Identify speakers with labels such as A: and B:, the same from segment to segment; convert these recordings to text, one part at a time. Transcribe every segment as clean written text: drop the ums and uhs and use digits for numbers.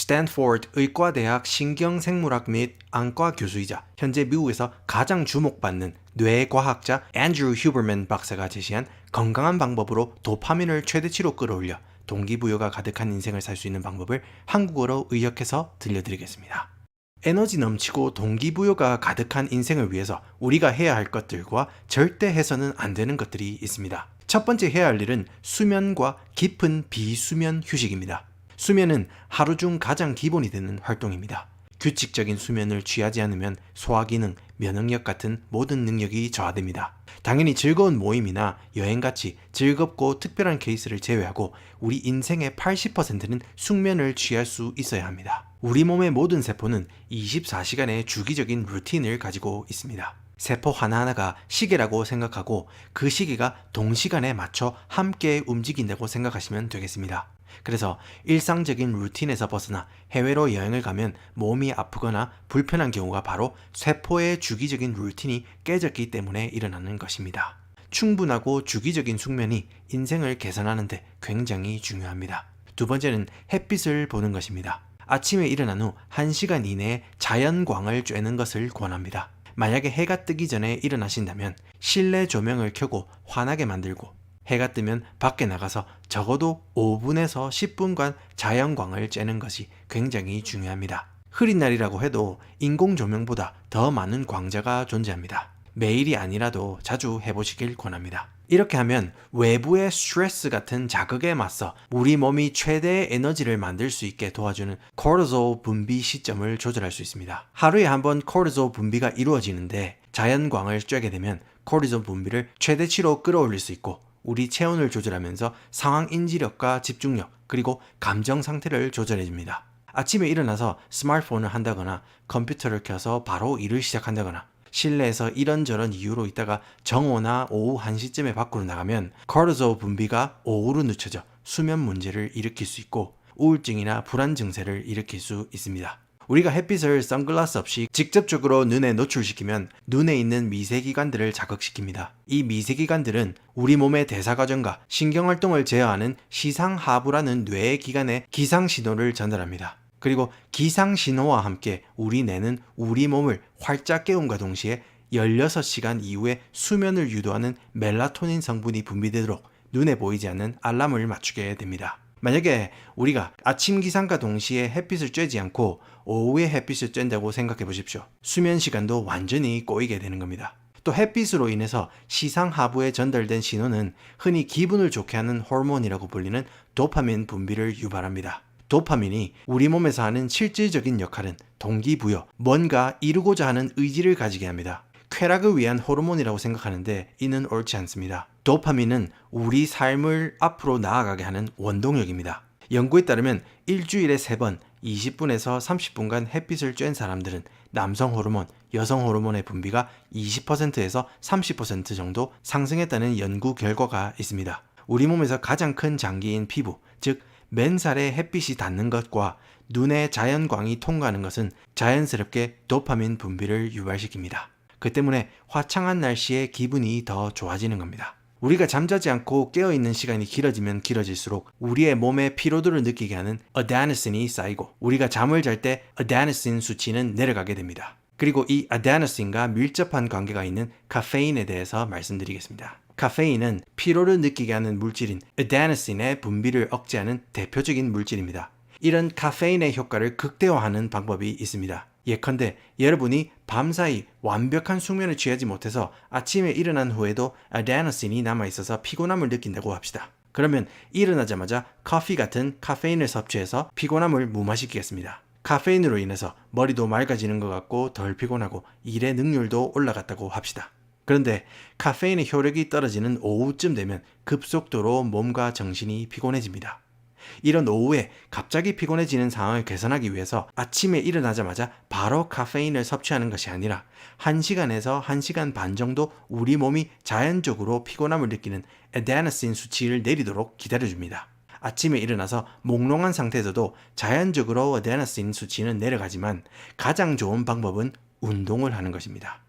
A: 스탠포드 의과대학 신경생물학 및 안과 교수이자 현재 미국에서 가장 주목받는 뇌과학자 앤드루 휴버맨 박사가 제시한 건강한 방법으로 도파민을 최대치로 끌어올려 동기부여가 가득한 인생을 살 수 있는 방법을 한국어로 의역해서 들려드리겠습니다. 에너지 넘치고 동기부여가 가득한 인생을 위해서 우리가 해야 할 것들과 절대 해서는 안 되는 것들이 있습니다. 첫 번째 해야 할 일은 수면과 깊은 비수면 휴식입니다. 수면은 하루 중 가장 기본이 되는 활동입니다. 규칙적인 수면을 취하지 않으면 소화기능, 면역력 같은 모든 능력이 저하됩니다. 당연히 즐거운 모임이나 여행같이 즐겁고 특별한 케이스를 제외하고 우리 인생의 80%는 숙면을 취할 수 있어야 합니다. 우리 몸의 모든 세포는 24시간의 주기적인 루틴을 가지고 있습니다. 세포 하나하나가 시계라고 생각하고 그 시계가 동시간에 맞춰 함께 움직인다고 생각하시면 되겠습니다. 그래서 일상적인 루틴에서 벗어나 해외로 여행을 가면 몸이 아프거나 불편한 경우가 바로 세포의 주기적인 루틴이 깨졌기 때문에 일어나는 것입니다. 충분하고 주기적인 숙면이 인생을 개선하는 데 굉장히 중요합니다. 두 번째는 햇빛을 보는 것입니다. 아침에 일어난 후 1시간 이내에 자연광을 쬐는 것을 권합니다. 만약에 해가 뜨기 전에 일어나신다면 실내 조명을 켜고 환하게 만들고 해가 뜨면 밖에 나가서 적어도 5분에서 10분간 자연광을 쬐는 것이 굉장히 중요합니다. 흐린 날이라고 해도 인공 조명보다 더 많은 광자가 존재합니다. 매일이 아니라도 자주 해보시길 권합니다. 이렇게 하면 외부의 스트레스 같은 자극에 맞서 우리 몸이 최대의 에너지를 만들 수 있게 도와주는 코르티솔 분비 시점을 조절할 수 있습니다. 하루에 한 번 코르티솔 분비가 이루어지는데 자연광을 쬐게 되면 코르티솔 분비를 최대치로 끌어올릴 수 있고 우리 체온을 조절하면서 상황 인지력과 집중력 그리고 감정 상태를 조절해줍니다. 아침에 일어나서 스마트폰을 한다거나 컴퓨터를 켜서 바로 일을 시작한다거나 실내에서 이런저런 이유로 있다가 정오나 오후 1시쯤에 밖으로 나가면 코르티솔 분비가 오후로 늦춰져 수면 문제를 일으킬 수 있고 우울증이나 불안 증세를 일으킬 수 있습니다. 우리가 햇빛을 선글라스 없이 직접적으로 눈에 노출시키면 눈에 있는 미세기관들을 자극시킵니다. 이 미세기관들은 우리 몸의 대사과정과 신경활동을 제어하는 시상하부라는 뇌의 기관에 기상신호를 전달합니다. 그리고 기상신호와 함께 우리 뇌는 우리 몸을 활짝 깨움과 동시에 16시간 이후에 수면을 유도하는 멜라토닌 성분이 분비되도록 눈에 보이지 않는 알람을 맞추게 됩니다. 만약에 우리가 아침 기상과 동시에 햇빛을 쬐지 않고 오후에 햇빛을 쬐다고 생각해 보십시오. 수면 시간도 완전히 꼬이게 되는 겁니다. 또 햇빛으로 인해서 시상하부에 전달된 신호는 흔히 기분을 좋게 하는 호르몬이라고 불리는 도파민 분비를 유발합니다. 도파민이 우리 몸에서 하는 실질적인 역할은 동기부여, 뭔가 이루고자 하는 의지를 가지게 합니다. 쾌락을 위한 호르몬이라고 생각하는데 이는 옳지 않습니다. 도파민은 우리 삶을 앞으로 나아가게 하는 원동력입니다. 연구에 따르면 일주일에 3번 20분에서 30분간 햇빛을 쬐는 사람들은 남성 호르몬, 여성 호르몬의 분비가 20%에서 30% 정도 상승했다는 연구 결과가 있습니다. 우리 몸에서 가장 큰 장기인 피부, 즉 맨살에 햇빛이 닿는 것과 눈에 자연광이 통과하는 것은 자연스럽게 도파민 분비를 유발시킵니다. 그 때문에 화창한 날씨에 기분이 더 좋아지는 겁니다. 우리가 잠자지 않고 깨어있는 시간이 길어지면 길어질수록 우리의 몸에 피로도를 느끼게 하는 아데노신이 쌓이고 우리가 잠을 잘 때 아데노신 수치는 내려가게 됩니다. 그리고 이 아데노신과 밀접한 관계가 있는 카페인에 대해서 말씀드리겠습니다. 카페인은 피로를 느끼게 하는 물질인 아데노신의 분비를 억제하는 대표적인 물질입니다. 이런 카페인의 효과를 극대화하는 방법이 있습니다. 예컨대 여러분이 밤사이 완벽한 숙면을 취하지 못해서 아침에 일어난 후에도 아데노신이 남아있어서 피곤함을 느낀다고 합시다. 그러면 일어나자마자 커피 같은 카페인을 섭취해서 피곤함을 무마시키겠습니다. 카페인으로 인해서 머리도 맑아지는 것 같고 덜 피곤하고 일의 능률도 올라갔다고 합시다. 그런데 카페인의 효력이 떨어지는 오후쯤 되면 급속도로 몸과 정신이 피곤해집니다. 이런 오후에 갑자기 피곤해지는 상황을 개선하기 위해서 아침에 일어나자마자 바로 카페인을 섭취하는 것이 아니라 1시간에서 1시간 반 정도 우리 몸이 자연적으로 피곤함을 느끼는 아데노신 수치를 내리도록 기다려줍니다. 아침에 일어나서 몽롱한 상태에서도 자연적으로 아데노신 수치는 내려가지만 가장 좋은 방법은 운동을 하는 것입니다.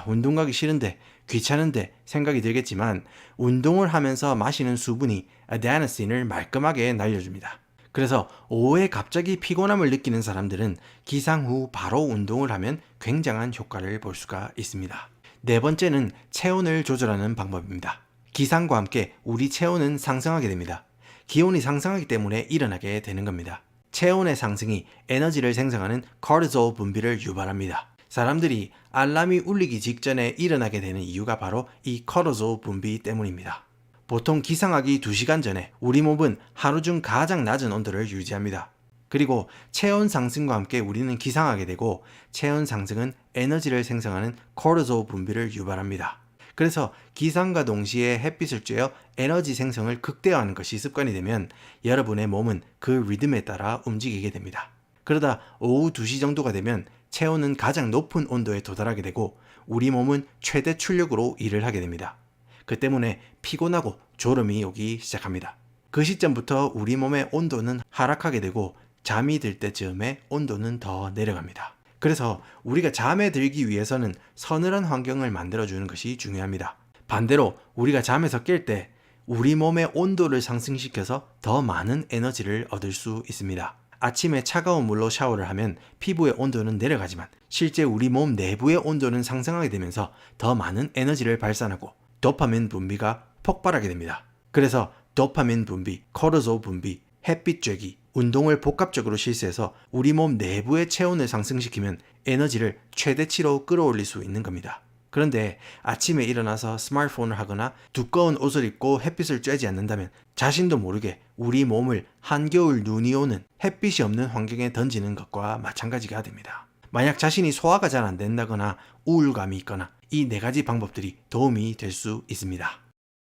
A: 운동 가기 싫은데 귀찮은데 생각이 들겠지만 운동을 하면서 마시는 수분이 아데노신을 말끔하게 날려줍니다. 그래서 오후에 갑자기 피곤함을 느끼는 사람들은 기상 후 바로 운동을 하면 굉장한 효과를 볼 수가 있습니다. 네 번째는 체온을 조절하는 방법입니다. 기상과 함께 우리 체온은 상승하게 됩니다. 기온이 상승하기 때문에 일어나게 되는 겁니다. 체온의 상승이 에너지를 생성하는 코르티솔 분비를 유발합니다. 사람들이 알람이 울리기 직전에 일어나게 되는 이유가 바로 이 코르티솔 분비 때문입니다. 보통 기상하기 2시간 전에 우리 몸은 하루 중 가장 낮은 온도를 유지합니다. 그리고 체온 상승과 함께 우리는 기상하게 되고 체온 상승은 에너지를 생성하는 코르티솔 분비를 유발합니다. 그래서 기상과 동시에 햇빛을 쬐어 에너지 생성을 극대화하는 것이 습관이 되면 여러분의 몸은 그 리듬에 따라 움직이게 됩니다. 그러다 오후 2시 정도가 되면 체온은 가장 높은 온도에 도달하게 되고 우리 몸은 최대 출력으로 일을 하게 됩니다. 그 때문에 피곤하고 졸음이 오기 시작합니다. 그 시점부터 우리 몸의 온도는 하락하게 되고 잠이 들 때쯤에 온도는 더 내려갑니다. 그래서 우리가 잠에 들기 위해서는 서늘한 환경을 만들어주는 것이 중요합니다. 반대로 우리가 잠에서 깰 때 우리 몸의 온도를 상승시켜서 더 많은 에너지를 얻을 수 있습니다. 아침에 차가운 물로 샤워를 하면 피부의 온도는 내려가지만 실제 우리 몸 내부의 온도는 상승하게 되면서 더 많은 에너지를 발산하고 도파민 분비가 폭발하게 됩니다. 그래서 도파민 분비, 코르티솔 분비, 햇빛 쬐기, 운동을 복합적으로 실시해서 우리 몸 내부의 체온을 상승시키면 에너지를 최대치로 끌어올릴 수 있는 겁니다. 그런데 아침에 일어나서 스마트폰을 하거나 두꺼운 옷을 입고 햇빛을 쬐지 않는다면 자신도 모르게 우리 몸을 한겨울 눈이 오는 햇빛이 없는 환경에 던지는 것과 마찬가지가 됩니다. 만약 자신이 소화가 잘 안 된다거나 우울감이 있거나 이 4가지 방법들이 도움이 될 수 있습니다.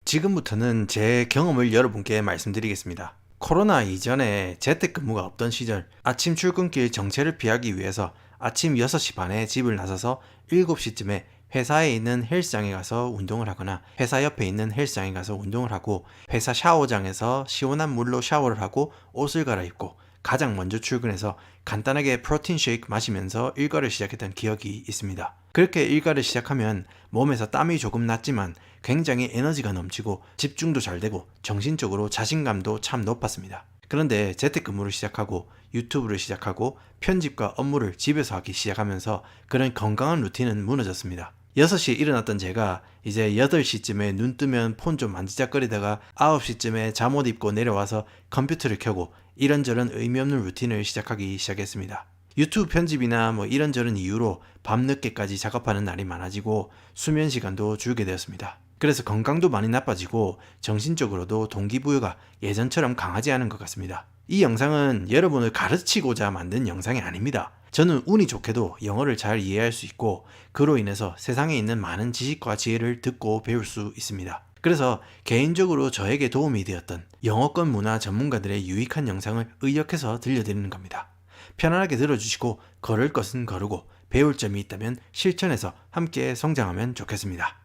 A: 지금부터는 제 경험을 여러분께 말씀드리겠습니다. 코로나 이전에 재택근무가 없던 시절 아침 출근길 정체를 피하기 위해서 아침 6시 반에 집을 나서서 7시쯤에 회사에 있는 헬스장에 가서 운동을 하거나 회사 옆에 있는 헬스장에 가서 운동을 하고 회사 샤워장에서 시원한 물로 샤워를 하고 옷을 갈아입고 가장 먼저 출근해서 간단하게 프로틴 쉐이크 마시면서 일과를 시작했던 기억이 있습니다. 그렇게 일과를 시작하면 몸에서 땀이 조금 났지만 굉장히 에너지가 넘치고 집중도 잘 되고 정신적으로 자신감도 참 높았습니다. 그런데 재택근무를 시작하고 유튜브를 시작하고 편집과 업무를 집에서 하기 시작하면서 그런 건강한 루틴은 무너졌습니다. 6시에 일어났던 제가 이제 8시쯤에 눈 뜨면 폰 좀 만지작거리다가 9시쯤에 잠옷 입고 내려와서 컴퓨터를 켜고 이런저런 의미 없는 루틴을 시작하기 시작했습니다. 유튜브 편집이나 이런저런 이유로 밤늦게까지 작업하는 날이 많아지고 수면 시간도 줄게 되었습니다. 그래서 건강도 많이 나빠지고 정신적으로도 동기부여가 예전처럼 강하지 않은 것 같습니다. 이 영상은 여러분을 가르치고자 만든 영상이 아닙니다. 저는 운이 좋게도 영어를 잘 이해할 수 있고 그로 인해서 세상에 있는 많은 지식과 지혜를 듣고 배울 수 있습니다. 그래서 개인적으로 저에게 도움이 되었던 영어권 문화 전문가들의 유익한 영상을 의역해서 들려드리는 겁니다. 편안하게 들어주시고 걸을 것은 거르고 배울 점이 있다면 실천해서 함께 성장하면 좋겠습니다.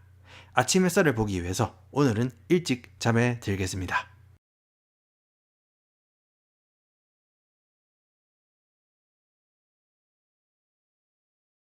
A: 아침 햇살을 보기 위해서 오늘은 일찍 잠에 들겠습니다.